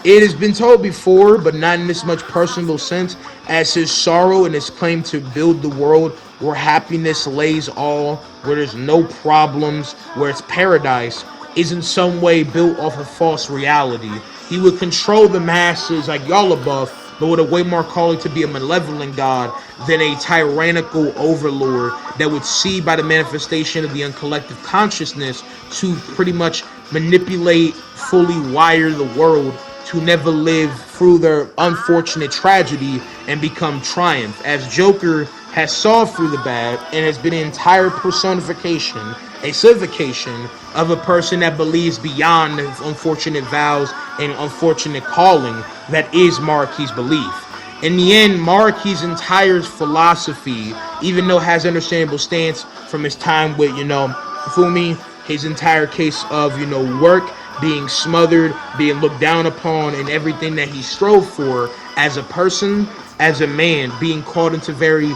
It has been told before, but not in this much personal sense, as his sorrow and his claim to build the world where happiness lays all, where there's no problems, where it's paradise, is in some way built off a false reality. He would control the masses like Yaldabaoth, but with a way more calling to be a malevolent god than a tyrannical overlord that would see by the manifestation of the uncollective consciousness to pretty much manipulate, fully wire the world to never live through their unfortunate tragedy and become triumph, as Joker has solved through the bad and has been an entire personification, a civification of a person that believes beyond the unfortunate vows and unfortunate calling that is Mariki's belief. In the end, Mariki's entire philosophy, even though it has understandable stance from his time with, Fumi, his entire case of, work, being smothered, being looked down upon, and everything that he strove for as a person, as a man, being called into very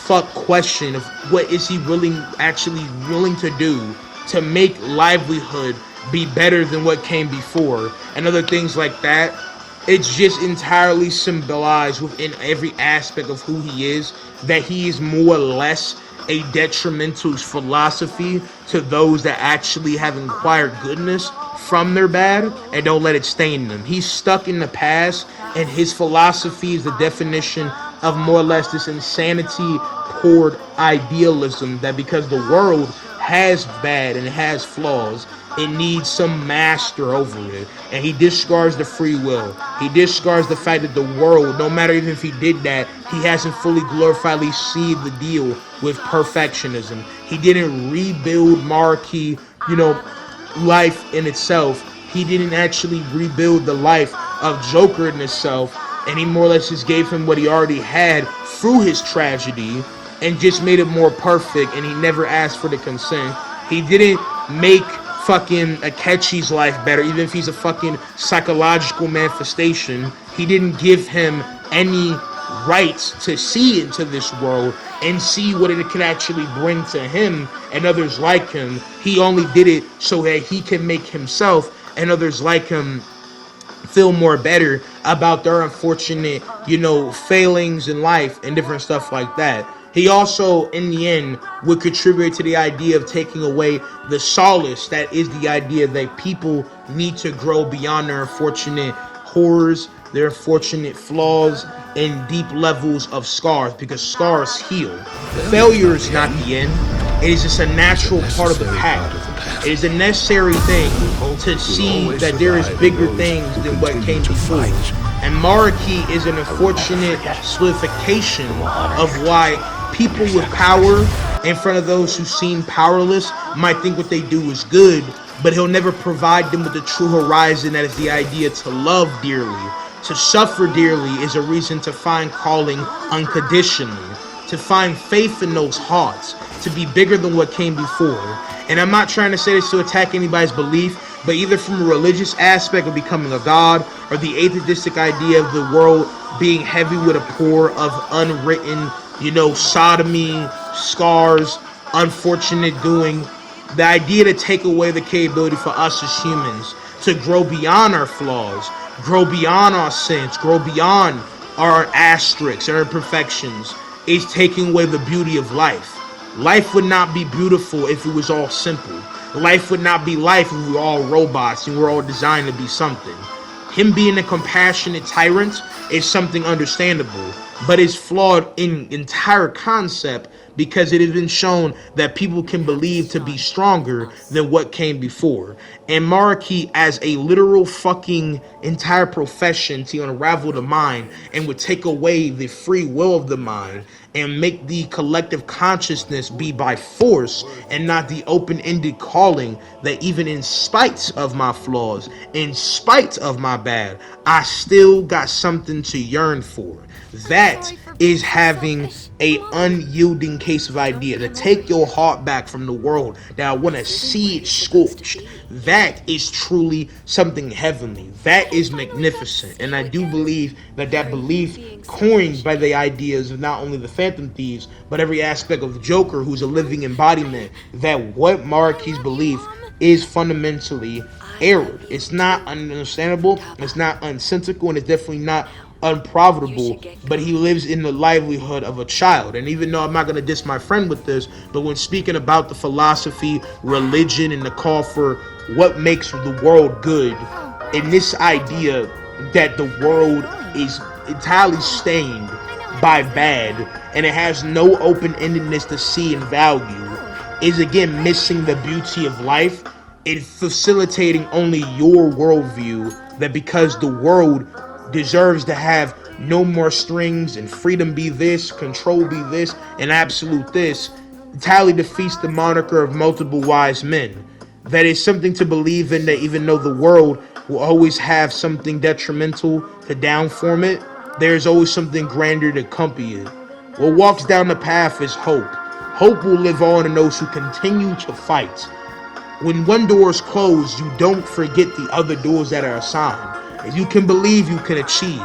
fuck question of what is he actually willing to do to make livelihood be better than what came before, and other things like that. It's just entirely symbolized within every aspect of who he is, that he is more or less a detrimental philosophy to those that actually have acquired goodness from their bad and don't let it stain them. He's stuck in the past, and his philosophy is the definition of more or less this insanity poured idealism that because the world has bad and it has flaws, it needs some master over it. And he discards the free will. He discards the fact that the world, no matter even if he did that, he hasn't fully glorifiedly sealed the deal with perfectionism. He didn't rebuild Mariki, life in itself. He didn't actually rebuild the life of Joker in itself. And he more or less just gave him what he already had through his tragedy and just made it more perfect, and he never asked for the consent. He didn't make fucking Akechi's life better, even if he's a fucking psychological manifestation. He didn't give him any rights to see into this world and see what it can actually bring to him and others like him. He only did it so that he can make himself and others like him feel more better about their unfortunate, failings in life and different stuff like that. He also, in the end, would contribute to the idea of taking away the solace that is the idea that people need to grow beyond their unfortunate horrors, their unfortunate flaws, and deep levels of scars, because scars heal. Failure is not the end. It is just a natural part of the path. It is a necessary thing to see that there is bigger things than what came before. And Maraki is an unfortunate solidification of why people with power in front of those who seem powerless might think what they do is good, but he'll never provide them with the true horizon that is the idea to love dearly. To suffer dearly is a reason to find calling unconditionally, to find faith in those hearts, to be bigger than what came before. And I'm not trying to say this to attack anybody's belief, but either from a religious aspect of becoming a god, or the atheistic idea of the world being heavy with a pour of unwritten, sodomy, scars, unfortunate doing, the idea to take away the capability for us as humans to grow beyond our flaws, grow beyond our sins, grow beyond our asterisks and our imperfections, is taking away the beauty of life. Life would not be beautiful if it was all simple. Life would not be life if we were all robots and we're all designed to be something. Him being a compassionate tyrant is something understandable, but is flawed in entire concept, because it has been shown that people can believe to be stronger than what came before. And Maraki, as a literal fucking entire profession to unravel the mind and would take away the free will of the mind and make the collective consciousness be by force and not the open-ended calling that even in spite of my flaws, in spite of my bad, I still got something to yearn for. That is having a unyielding case of idea, to take your heart back from the world that I want to see it scorched. That is truly something heavenly. That is magnificent. And I do believe that belief, coined by the ideas of not only the Phantom Thieves, but every aspect of the Joker, who's a living embodiment, that what Maraki's belief is fundamentally errored. It's not understandable, it's not unsensical, and it's definitely not unprofitable, but he lives in the livelihood of a child. And even though I'm not going to diss my friend with this, but when speaking about the philosophy, religion, and the call for what makes the world good, in this idea that the world is entirely stained by bad and it has no open-endedness to see and value, is again missing the beauty of life and facilitating only your worldview, that because the world deserves to have no more strings and freedom be this, control be this, and absolute this, entirely defeats the moniker of multiple wise men. That is something to believe in, that even though the world will always have something detrimental to downform it, there's always something grander to accompany it. What walks down the path is hope. Hope will live on in those who continue to fight. When one door is closed, you don't forget the other doors that are assigned. If you can believe, you can achieve.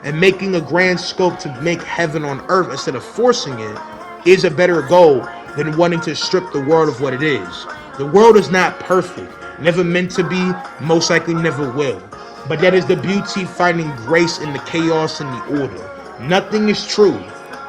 And making a grand scope to make heaven on earth instead of forcing it is a better goal than wanting to strip the world of what it is. The world is not perfect, never meant to be, most likely never will. But that is the beauty, finding grace in the chaos and the order. Nothing is true.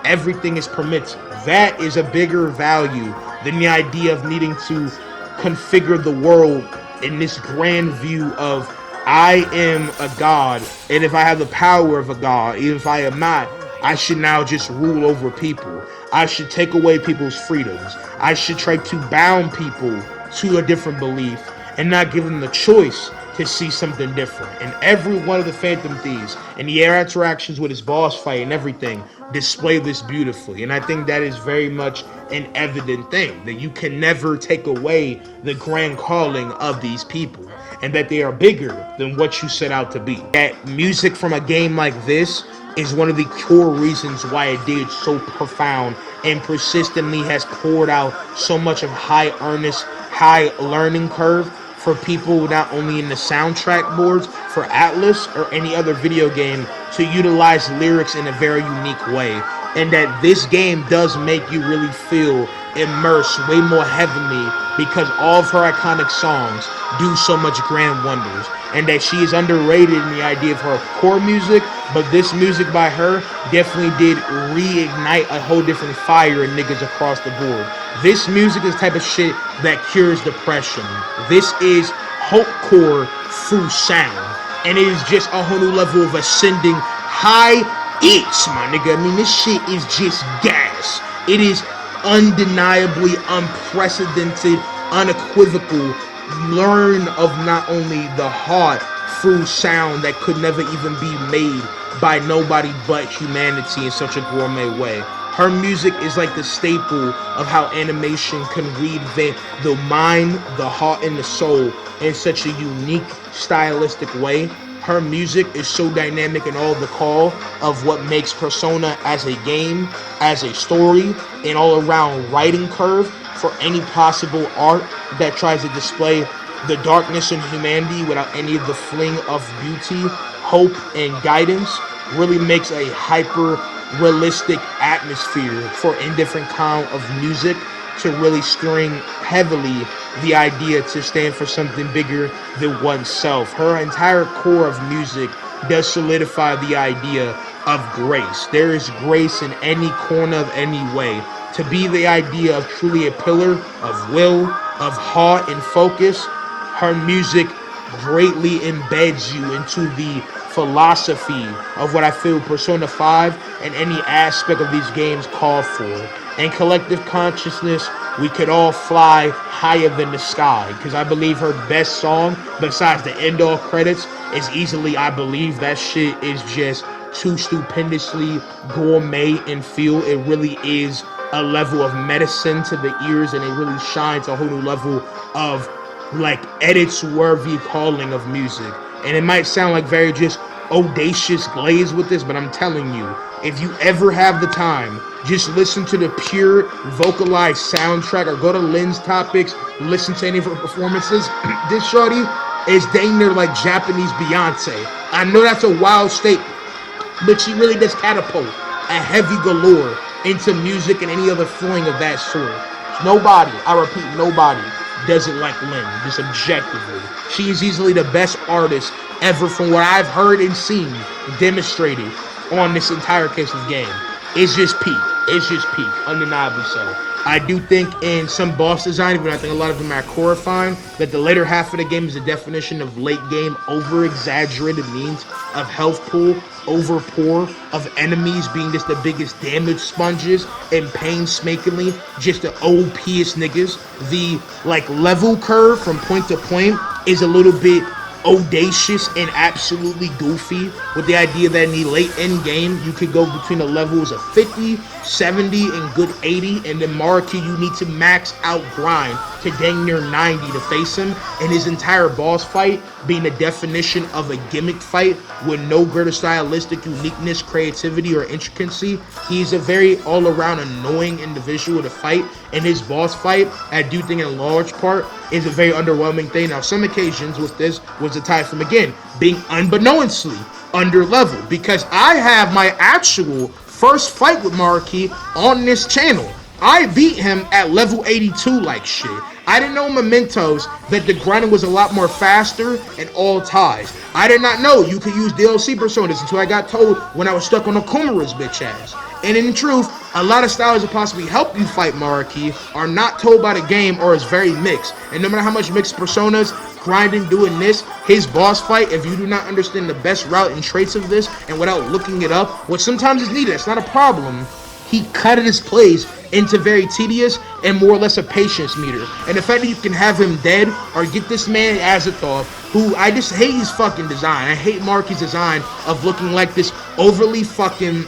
Everything is permitted. That is a bigger value than the idea of needing to configure the world in this grand view of I am a god, and if I have the power of a god, even if I am not, I should now just rule over people. I should take away people's freedoms. I should try to bound people to a different belief and not give them the choice to see something different. And every one of the Phantom Thieves and the air interactions with his boss fight and everything display this beautifully. And I think that is very much an evident thing, that you can never take away the grand calling of these people, and that they are bigger than what you set out to be. That music from a game like this is one of the core reasons why it did so profound and persistently has poured out so much of high earnest, high learning curve for people not only in the soundtrack boards for Atlas or any other video game to utilize lyrics in a very unique way. And that this game does make you really feel immersed way more heavily because all of her iconic songs do so much grand wonders. And that she is underrated in the idea of her core music, but this music by her definitely did reignite a whole different fire in niggas across the board. This music is the type of shit that cures depression. This is hope core through sound. And it is just a whole new level of ascending high eats, my nigga. I mean, this shit is just gas. It is undeniably unprecedented, unequivocal learn of not only the heart through sound that could never even be made by nobody but humanity in such a gourmet way. Her music is like the staple of how animation can read the mind, the heart, and the soul in such a unique, stylistic way. Her music is so dynamic in all the call of what makes Persona as a game, as a story, and all around writing curve for any possible art that tries to display the darkness in humanity without any of the fling of beauty, hope, and guidance really makes a hyper realistic atmosphere for indifferent kind of music to really string heavily the idea to stand for something bigger than oneself. Her entire core of music does solidify the idea of grace. There is grace in any corner of any way. To be the idea of truly a pillar of will, of heart and focus, her music greatly embeds you into the philosophy of what I feel Persona 5 and any aspect of these games call for. In collective consciousness, we could all fly higher than the sky, because I believe her best song, besides the end-all credits, is easily I Believe. That shit is just too stupendously gourmet and feel. It really is a level of medicine to the ears, and it really shines a whole new level of like edits-worthy calling of music. And it might sound like very just audacious glaze with this, but I'm telling you, if you ever have the time, just listen to the pure vocalized soundtrack or go to Lynn's Topics, listen to any of her performances. This shorty is dang near like Japanese Beyonce. I know that's a wild statement, but she really does catapult a heavy galore into music and any other feeling of that sort. Nobody, I repeat, nobody does it like Lynn, just objectively. She is easily the best artist ever from what I've heard and seen demonstrated on this entire case of game. It's just peak. It's just peak, undeniably so. I do think in some boss design, but I think a lot of them are horrifying, that the later half of the game is a definition of late game over-exaggerated means of health pool, over-pour, of enemies being just the biggest damage sponges, and painstakingly just the OP'est niggas. The like level curve from point to point is a little bit audacious and absolutely goofy, with the idea that in the late end game you could go between the levels of 50, 70, and good 80, and then Mariki you need to max out grind to dang near 90 to face him, and his entire boss fight being a definition of a gimmick fight with no greater stylistic uniqueness, creativity, or intricacy. He's a very all-around annoying individual to fight, and his boss fight, I do think in large part, is a very underwhelming thing. Now, some occasions with this was a tie from, again, being unbeknownstly under level, because I have my actual first fight with Mariki on this channel. I beat him at level 82 like shit. I didn't know mementos that the grinding was a lot more faster and all ties. I did not know you could use DLC personas until I got told when I was stuck on Okumura's bitch ass. And in truth, a lot of styles that possibly help you fight Mariki are not told by the game or is very mixed. And no matter how much mixed personas, grinding, doing this, his boss fight, if you do not understand the best route and traits of this, and without looking it up, which sometimes is needed, it's not a problem, he cut his plays into very tedious and more or less a patience meter. And the fact that you can have him dead or get this man Azathoth, who I just hate his fucking design. I hate Marki's design of looking like this overly fucking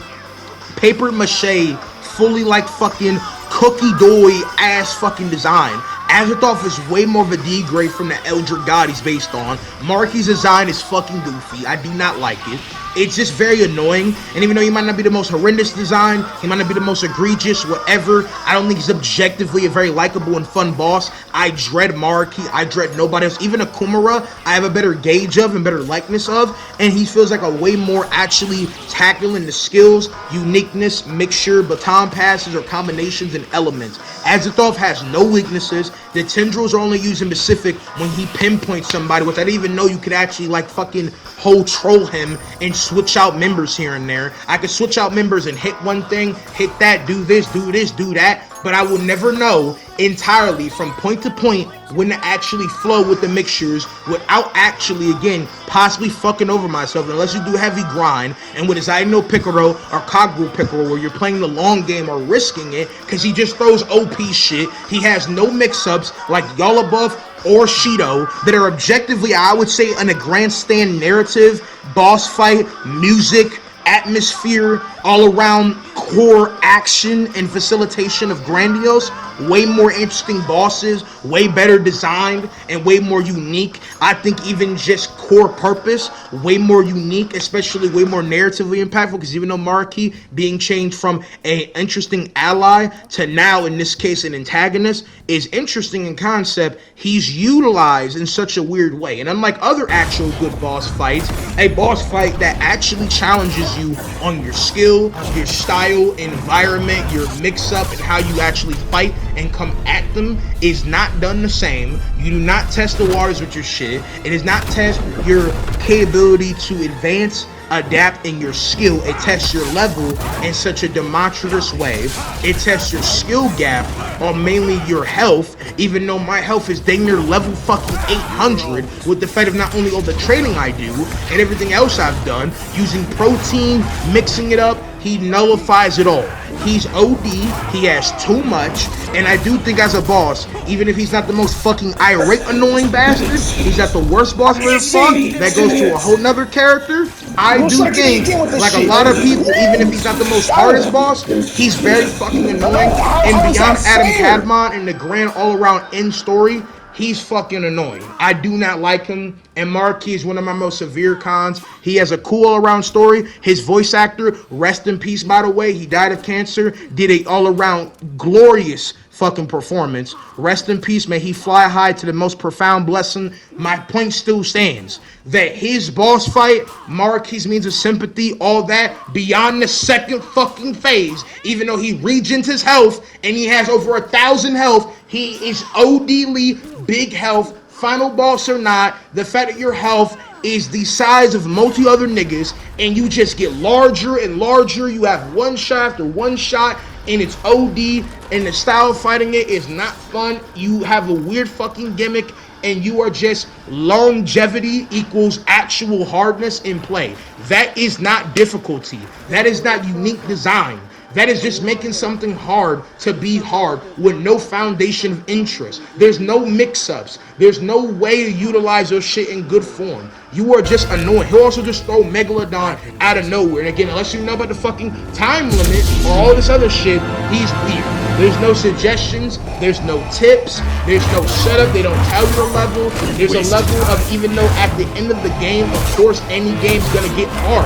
paper mache, fully like fucking cookie doughy ass fucking design. Azathoth is way more of a D grade from the Elder God he's based on. Marky's design is fucking goofy. I do not like it. It's just very annoying. And even though he might not be the most horrendous design, he might not be the most egregious, whatever, I don't think he's objectively a very likable and fun boss. I dread Marky. I dread nobody else. Even Akumura, I have a better gauge of and better likeness of. And he feels like a way more actually tackling the skills, uniqueness, mixture, baton passes, or combinations and elements. Azathoth has no weaknesses. The tendrils are only used in specific when he pinpoints somebody, which I didn't even know you could actually like fucking whole troll him and switch out members here and there. I could switch out members and hit one thing, hit that, do this, do that, but I will never know entirely from point to point when to actually flow with the mixtures without actually, again, possibly fucking over myself unless you do heavy grind. And with his Aino Piccolo or Kagura Piccolo where you're playing the long game or risking it because he just throws OP shit. He has no mix-ups like Yalabuff or Shido that are objectively, I would say, on a grandstand narrative, boss fight, music, atmosphere, all around core action and facilitation of grandiose, way more interesting bosses, way better designed, and way more unique. I think even just core purpose, way more unique, especially way more narratively impactful, because even though Marky being changed from an interesting ally to now, in this case, an antagonist, is interesting in concept, he's utilized in such a weird way. And unlike other actual good boss fights, a boss fight that actually challenges you on your skill, your style, environment, your mix-up, and how you actually fight and come at them is not done the same. You do not test the waters with your shit. It does not test your capability to advance, adapt in your skill. It tests your level in such a demonstrative way. It tests your skill gap on mainly your health, even though my health is dang near level fucking 800 with the fact of not only all the training I do and everything else I've done, using protein, mixing it up, he nullifies it all. He's OD, he has too much, and I do think as a boss, even if he's not the most fucking irate annoying bastard, he's not the worst boss I've ever fought. That goes to a whole nother character. I do think, like a lot of people, even if he's not the most hardest boss, he's very fucking annoying. And beyond Adam Kadmon and the grand all-around end story, he's fucking annoying. I do not like him. And Marky is one of my most severe cons. He has a cool all-around story. His voice actor, rest in peace, by the way, he died of cancer, did a all-around glorious fucking performance. Rest in peace, may he fly high to the most profound blessing. My point still stands that his boss fight, Marky's means of sympathy, all that, beyond the second fucking phase, even though he regens his health and he has over 1,000 health, he is ODly big health. Final boss or not, the fact that your health is the size of multi other niggas and you just get larger and larger, you have one shot after one shot and it's OD, and the style of fighting it is not fun. You have a weird fucking gimmick and you are just longevity equals actual hardness in play. That is not difficulty. That is not unique design. That is just making something hard to be hard with no foundation of interest. There's no mix-ups. There's no way to utilize your shit in good form. You are just annoying. He'll also just throw Megalodon out of nowhere. And again, unless you know about the fucking time limit or all this other shit, he's weird. There's no suggestions. There's no tips. There's no setup. They don't tell you a level. There's a level of, even though at the end of the game, of course, any game's gonna get hard.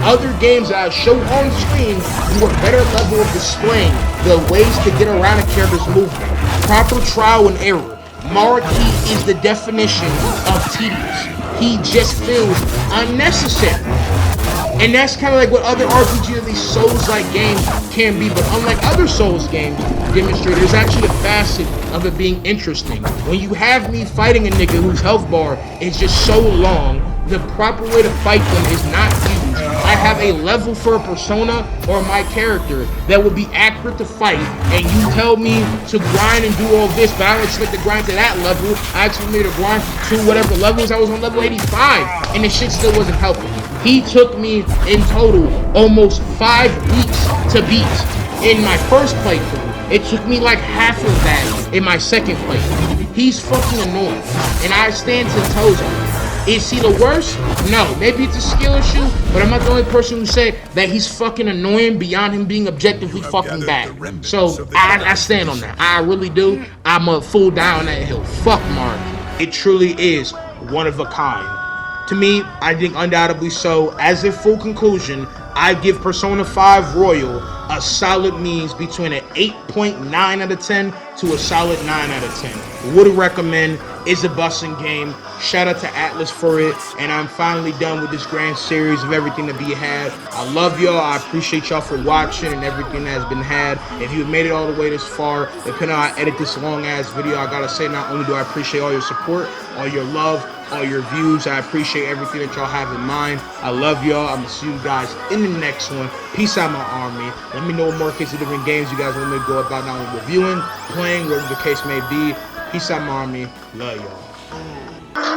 Other games that I show on screen do a better level of displaying the ways to get around a character's movement. Proper trial and error. Marky is the definition of tedious. He just feels unnecessary. And that's kind of like what other RPG, at least Souls-like games, can be. But unlike other Souls games demonstrate, there's actually a facet of it being interesting. When you have me fighting a nigga whose health bar is just so long, the proper way to fight them is not used. I have a level for a persona or my character that would be accurate to fight, and you tell me to grind and do all this, but I don't expect to grind to that level. I actually made a grind to whatever levels. I was on level 85, and the shit still wasn't helping. He took me in total almost 5 weeks to beat in my first playthrough. It took me like half of that in my second playthrough. He's fucking annoying, and I stand 10 toes on him. Is he the worst? No. Maybe it's a skill issue, but I'm not the only person who say that he's fucking annoying beyond him being objectively fucking bad. So I stand on that. I really do. I'm a full down that hill. Fuck Mark. It truly is one of a kind. To me, I think undoubtedly so. As a full conclusion, I give Persona 5 Royal a solid means between an 8.9 out of 10 to a solid 9 out of 10. Would recommend. Is a busting game. Shout out to Atlas for it. And I'm finally done with this grand series of everything to be had. I love y'all. I appreciate y'all for watching and everything that has been had. If you've made it all the way this far, depending on how I edit this long ass video, I gotta say, not only do I appreciate all your support, all your love, all your views. I appreciate everything that y'all have in mind. I love y'all. I'm gonna see you guys in the next one. Peace out, my army. Let me know what more cases of different games you guys want me to go about, not only reviewing, playing, whatever the case may be. Peace out, my army. Love y'all.